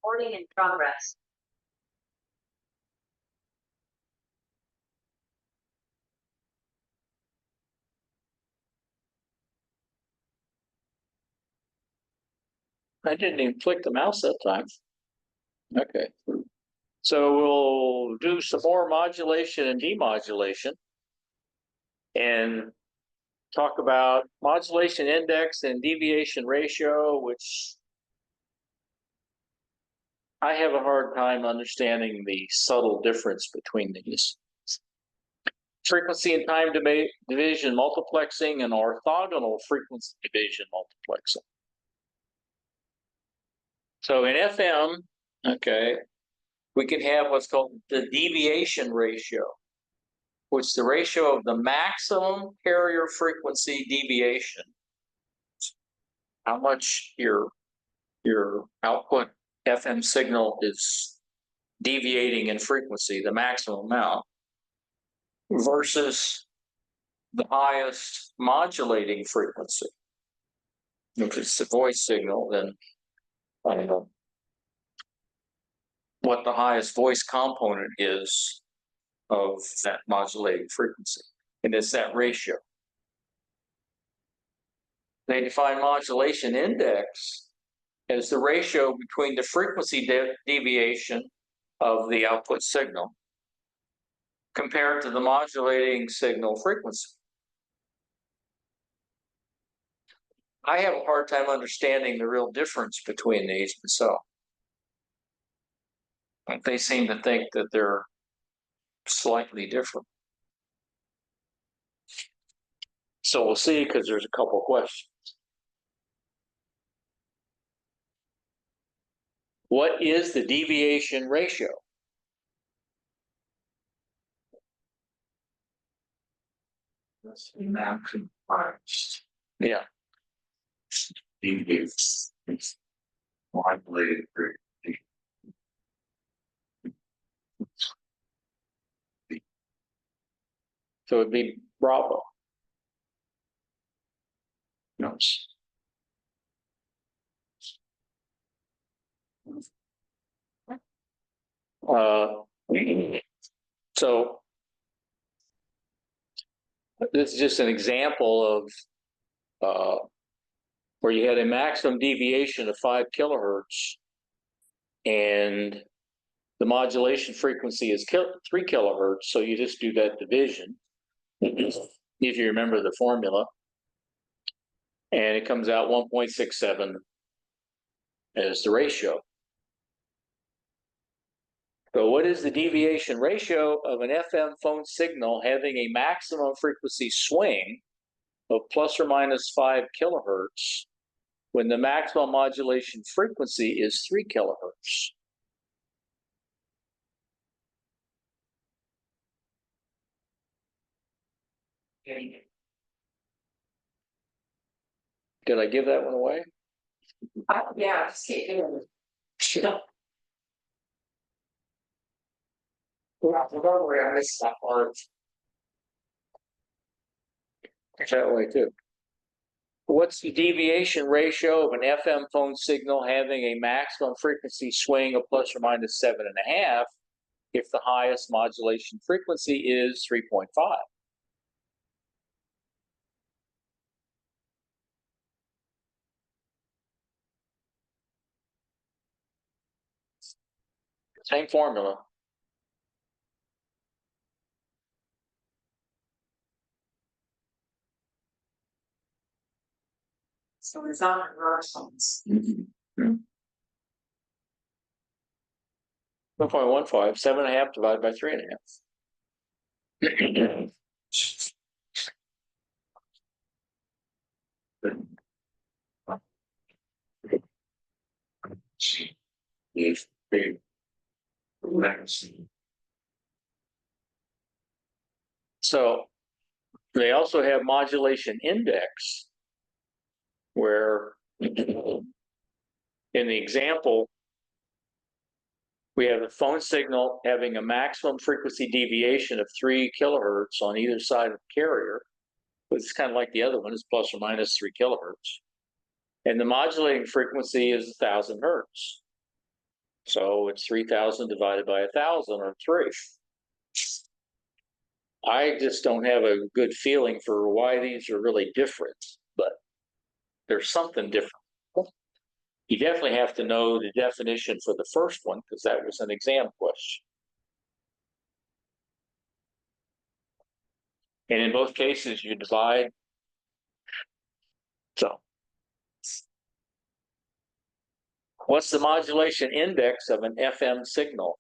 Recording in progress. I didn't even click the mouse that time. Okay. So we'll do some more modulation and demodulation and talk about modulation index and deviation ratio, which I have a hard time understanding the subtle difference between these. Frequency and time division multiplexing and orthogonal frequency division multiplexing. So in FM, okay, we can have what's called the deviation ratio, which is the ratio of the maximum carrier frequency deviation, how much your output FM signal is deviating in frequency, the maximum amount, versus the highest modulating frequency. If it's the voice signal, then I don't know what the highest voice component is of that modulating frequency, and it's that ratio. They define modulation index as the ratio between the frequency deviation of the output signal compared to the modulating signal frequency. I have a hard time understanding the real difference between these myself. They seem to think that they're slightly different. So we'll see, because there's a couple of questions. What is the deviation ratio? That's the maximum bias. Yeah. Deviates. Modulated frequency. So it'd be Bravo. No. So this is just an example of where you had a maximum deviation of 5 kilohertz, and the modulation frequency is 3 kilohertz. So you just do that division, if you remember the formula, and it comes out 1.67 as the ratio. So what is the deviation ratio of an FM phone signal having a maximum frequency swing of plus or minus 5 kilohertz when the maximum modulation frequency is 3 kilohertz? Did I give that one away? Yeah, just keep doing it. I missed that part. That way too. What's the deviation ratio of an FM phone signal having a maximum frequency swing of plus or minus 7.5 if the highest modulation frequency is 3.5? Same formula. So it's on reversals. 1.15, 7.5 divided by 3.5. E8B. So they also have modulation index, where in the example, we have a phone signal having a maximum frequency deviation of 3 kilohertz on either side of the carrier. But it's kind of like the other one, it's plus or minus 3 kilohertz. And the modulating frequency is 1,000 hertz. So it's 3,000 divided by 1,000 or 3. I just don't have a good feeling for why these are really different, but there's something different. You definitely have to know the definition for the first one because that was an exam question. And in both cases, you divide. So, what's the modulation index of an FM signal?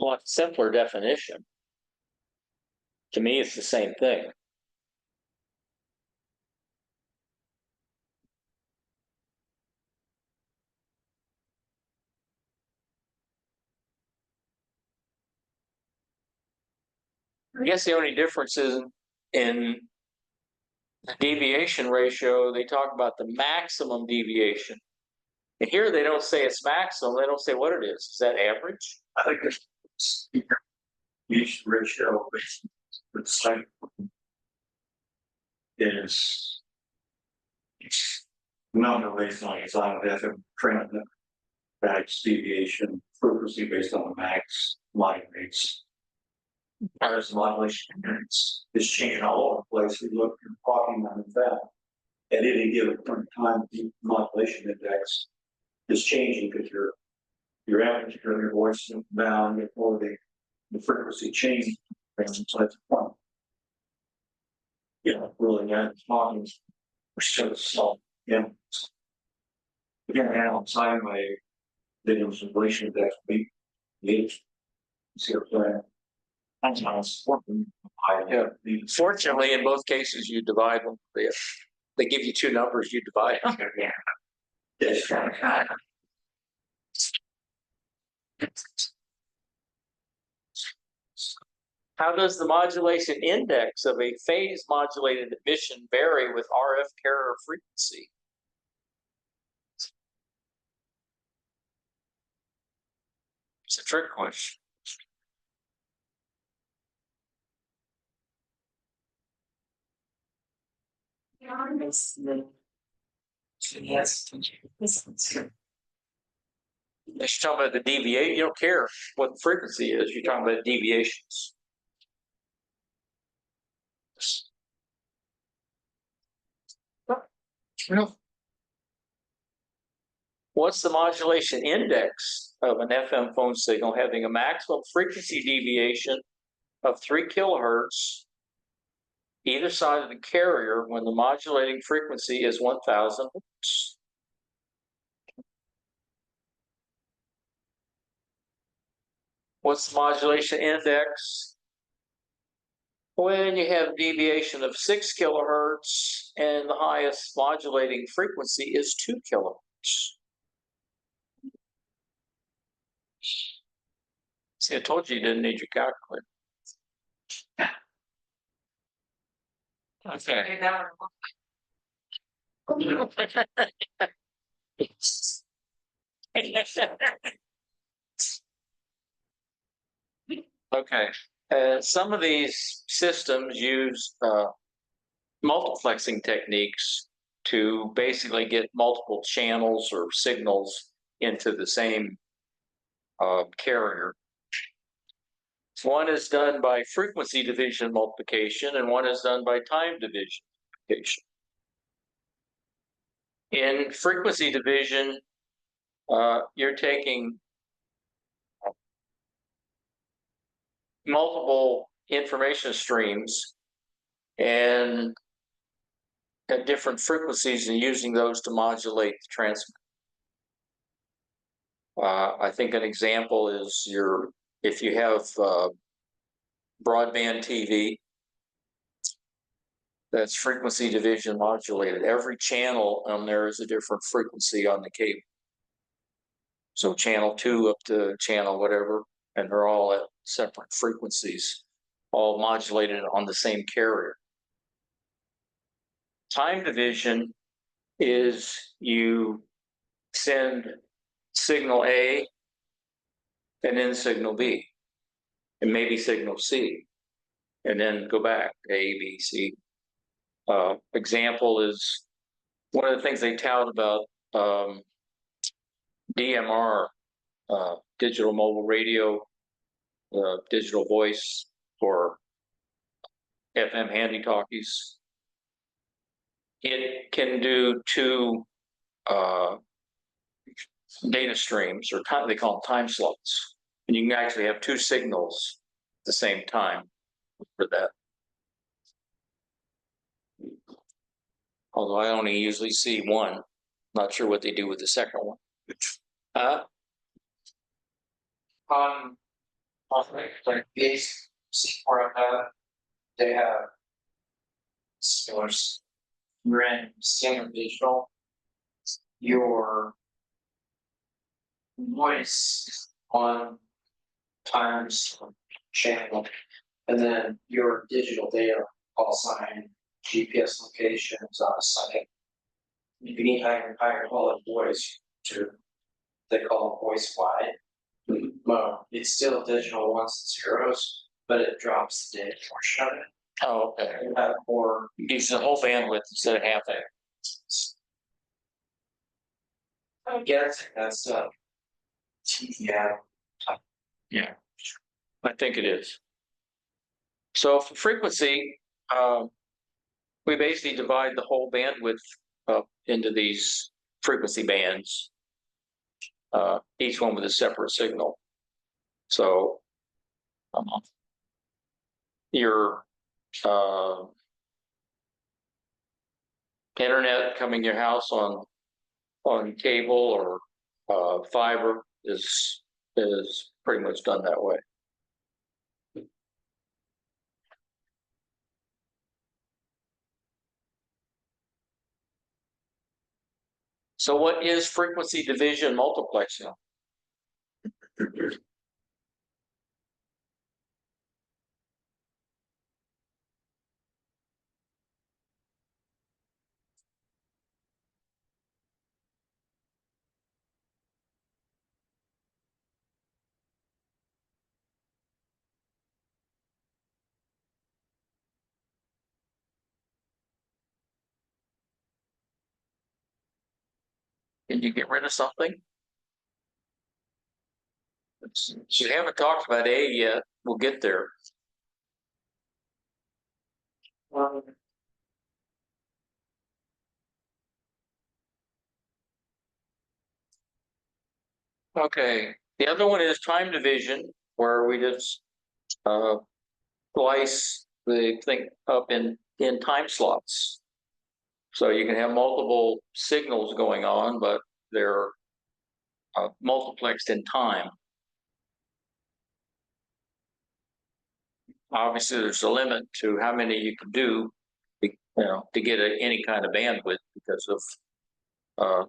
Well, it's a simpler definition. To me, it's the same thing. I guess the only difference is in the deviation ratio, they talk about the maximum deviation. And here they don't say it's maximum, they don't say what it is. Is that average? I think it's each ratio for the site is not based on design of FM trend, max deviation, frequency based on the max line rates. There's modulation index is changing all over the place. We look and talking on that. At any given point in time, the modulation index is changing because your average of your voice is down or the frequency change inside the point. You know, really not talking we're sort of small. Yeah. Again, outside my demodulation index we need see what I'm that's not important. Yeah. Fortunately, in both cases, you divide them. They give you two numbers, you divide them. Yeah. Yes. How does the modulation index of a phase modulated emission vary with RF carrier frequency? It's a trick question. Yes. You're talking about the deviation. You don't care what the frequency is. You're talking about deviations. What's the modulation index of an FM phone signal having a maximum frequency deviation of 3 kilohertz either side of the carrier when the modulating frequency is 1,000 hertz? What's the modulation index when you have deviation of 6 kilohertz and the highest modulating frequency is 2 kilohertz? See, I told you didn't need your calculator. Okay. Okay. Some of these systems use multiplexing techniques to basically get multiple channels or signals into the same carrier. One is done by frequency division multiplication, and one is done by time division multiplication. In frequency division, you're taking multiple information streams and at different frequencies and using those to modulate the transmit. I think an example is if you have broadband TV, that's frequency division modulated. Every channel on there is a different frequency on the cable. So channel 2 up to channel whatever, and they're all at separate frequencies, all modulated on the same carrier. Time division is you send signal A, and then signal B, and maybe signal C, and then go back A, B, C. Example is one of the things they tout about DMR, digital mobile radio, digital voice for FM handy talkies. It can do two data streams, or they call them time slots, and you can actually have two signals at the same time for that. Although I only usually see one, not sure what they do with the second one. Like these C4 they have source. You're in standard digital. Your voice on times channel, and then your digital data call sign, GPS locations on a site. You need higher quality voice to, they call it voice wide. Well, it's still digital ones and zeros, but it drops the data portion of it. Oh, okay. You have more. Gives the whole bandwidth instead of half that. I guess that's yeah. Yeah, I think it is. So for frequency, we basically divide the whole bandwidth up into these frequency bands, each one with a separate signal. So your internet coming to your house on cable or fiber is pretty much done that way. So what is frequency division multiplexing? Can you get rid of something? You haven't talked about A yet. We'll get there. Okay, the other one is time division, where we just slice the thing up in time slots. So you can have multiple signals going on, but they're multiplexed in time. Obviously, there's a limit to how many you can do, to get any kind of bandwidth because of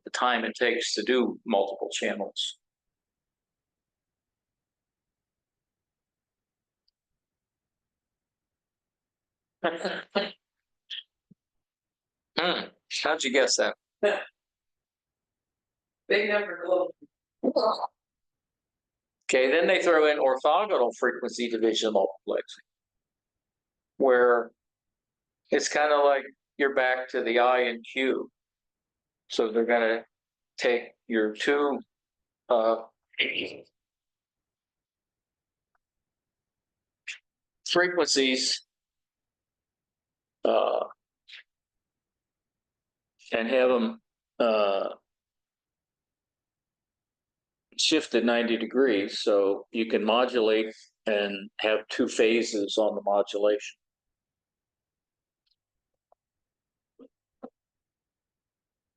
the time it takes to do multiple channels. How'd you guess that? Big number, little. Okay, then they throw in orthogonal frequency division multiplexing, where it's kind of like you're back to the I and Q. So they're going to take your two frequencies and have them shifted 90 degrees, so you can modulate and have two phases on the modulation.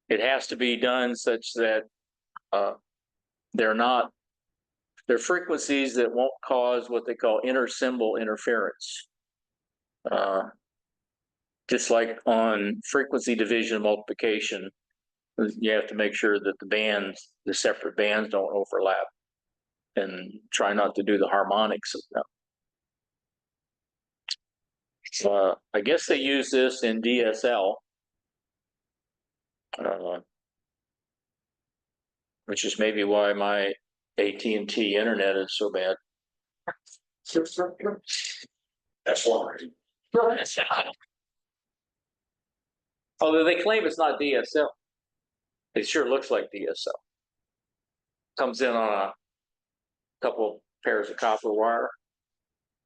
It has to be done such that they're frequencies that won't cause what they call inter-symbol interference. Just like on frequency division multiplication, you have to make sure that the separate bands don't overlap, and try not to do the harmonics of them. I guess they use this in DSL. which is maybe why my AT&T internet is so bad. That's one reason. Although they claim it's not DSL. It sure looks like DSL. Comes in on a couple pairs of copper wire.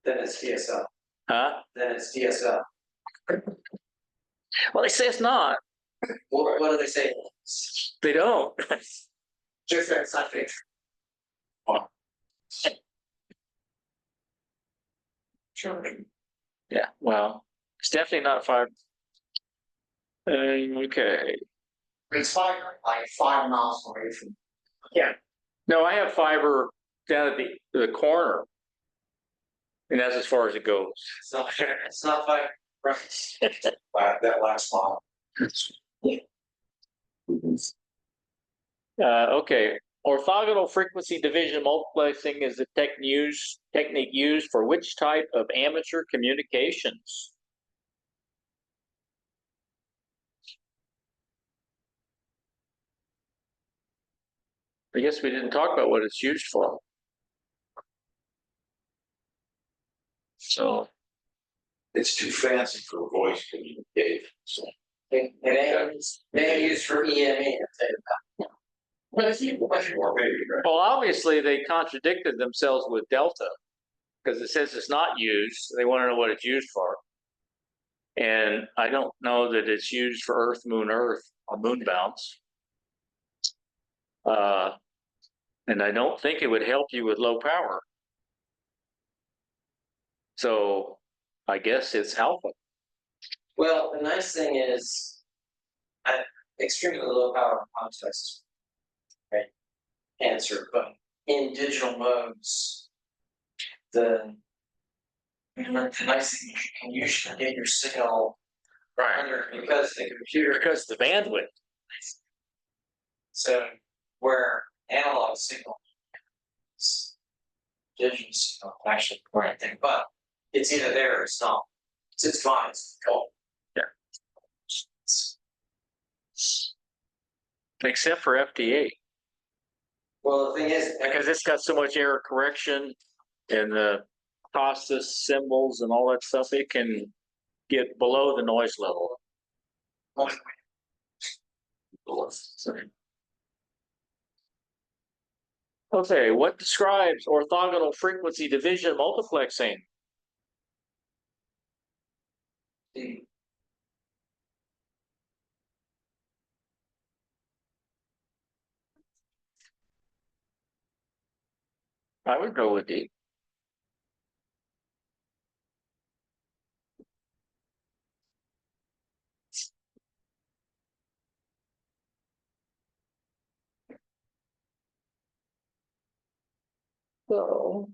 Then it's DSL. Huh? Then it's DSL. Well, they say it's not. What do they say? They don't. Just that something. Sure. Yeah, well, it's definitely not five. Okay. It's like 5 miles away from. No, I have fiber down at the corner. And that's as far as it goes. It's not like, right. That last mile. Okay. Orthogonal frequency division multiplexing is a technique used for which type of amateur communications? I guess we didn't talk about what it's used for. So It's too fancy for voice communication, so. It ain't used for EME, I'll tell you that. Or maybe, right? well, obviously they contradicted themselves with delta because it says it's not used. They want to know what it's used for. And I don't know that it's used for Earth, or moon bounce. And I don't think it would help you with low power. So I guess it's alpha. Well, the nice thing is, at extremely low power context, right? Answer, but in digital modes, the nice thing is you can usually get your signal under because the computer. Because the bandwidth. So where analog signal is digital signal actually the right thing, but it's either there or it's not. It's fine. It's cool. Except for FDA. Well, the thing is, Because it's got so much error correction and the COSTA symbols and all that stuff, it can get below the noise level. Okay, what describes orthogonal frequency division multiplexing? I would go with D. So